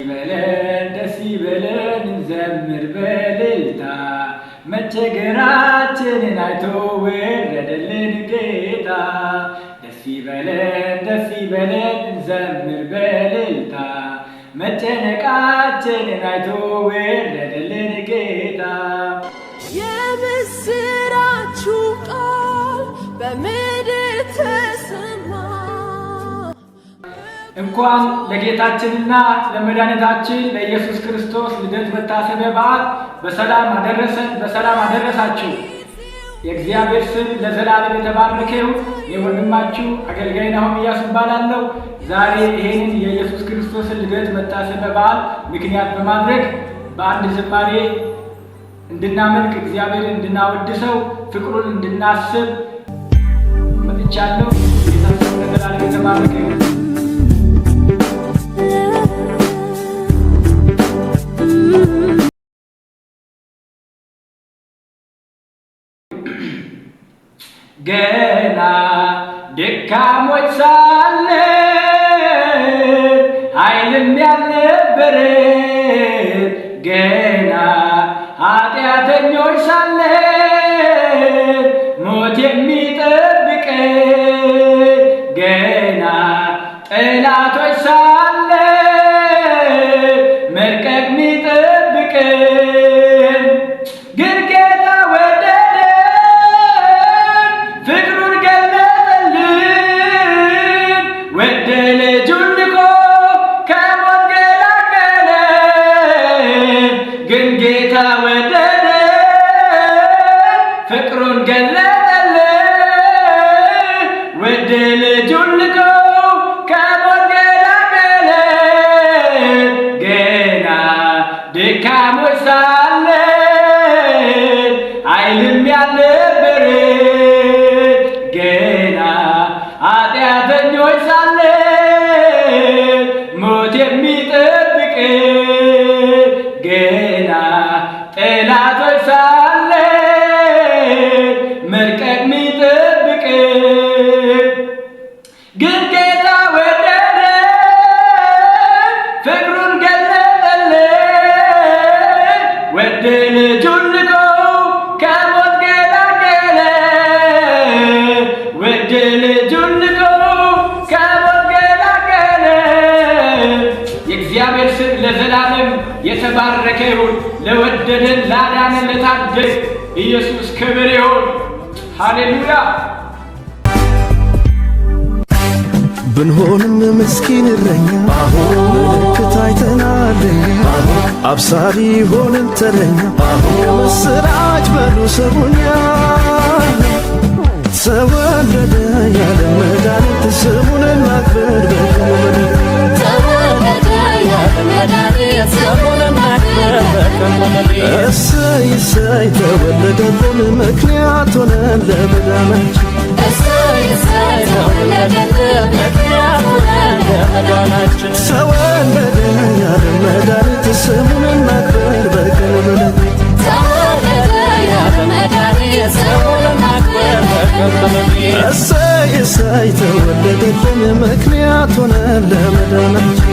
ደስ ይበለን እንዘምር በእልልታ መቸገራችንን አይቶ ወረደልን ጌታ። ደስ ይበለን እንዘምር በእልልታ መጨነቃችንን አይቶ ወረደልን ጌታ። የምስራቹ ቃል በምድር ተሰማ። እንኳን ለጌታችንና ለመድኃኒታችን ለኢየሱስ ክርስቶስ ልደት መታሰቢያ በዓል በሰላም አደረሰን፣ በሰላም አደረሳችሁ። የእግዚአብሔር ስም ለዘላለም የተባረከ ይሁን። የወንድማችሁ አገልጋይ ናሆም ኢያሱ እባላለሁ። ዛሬ ይሄንን የኢየሱስ ክርስቶስን ልደት መታሰቢያ በዓል ምክንያት በማድረግ በአንድ ዝማሬ እንድናመልክ እግዚአብሔርን እንድናወድሰው ፍቅሩን እንድናስብ መጥቻለሁ። ጌታ ስም ለዘላለም የተባረከ ይሁን። ገና ደካሞች ሳለን ኃይልም ያልነበረን ገና ኃጢአተኞች ሳለን ሞት የሚጠብቀን ገና ጠላቶች ሳለን መርቀቅ የሚጠብቀን ግን ጌታ ወደደን ፍቅሩን ገለጠልን ወደ ልጁን ልኮ ከሞት ገላገለን። ግን ጌታ ወደደን ፍቅሩን ገለጠልን ወደ ልጁን ልኮ ከሞት ገላገለን። ገና ደካሞች ሳለን ኃይልም ያልነበረን ገና ኃጢአተኞች ሳለን ሞት የሚጠብቀን ገና ጠላቶች ሳለን መርቀቅ የሚጠብቀን ግን ጌታ ወደደን ፍቅሩን ገለጠልን ወደ ልጁን ልኮ ከሞት ገላገለን። ወደ ልጁን ልኮ ከሞት ገላገለን። የእግዚአብሔር ስም ለዘላለም የተባረከ ይሁን። ለወደደን ላዳነን ለታደገ ኢየሱስ ክብር ይሁን። ሃሌሉያ። ብንሆንም ምስኪን እረኛ ምልክት አይተናልኛ አብሳሪ ሆነን ተረኛ የምስራች በሉ ሰሙኛ ተወለደ ያለ መድኃኒት ስሙን እናክብር በቀኑ እሰይ እሰይ ተወለደልን ምክንያት ሆነን ለመዳናችን ተወለደ ያለ መድኃኒት ስሙን እናክብር በቀኑ እሰይ እሰይ ተወለደልን ምክንያት ሆነን ለመዳናችን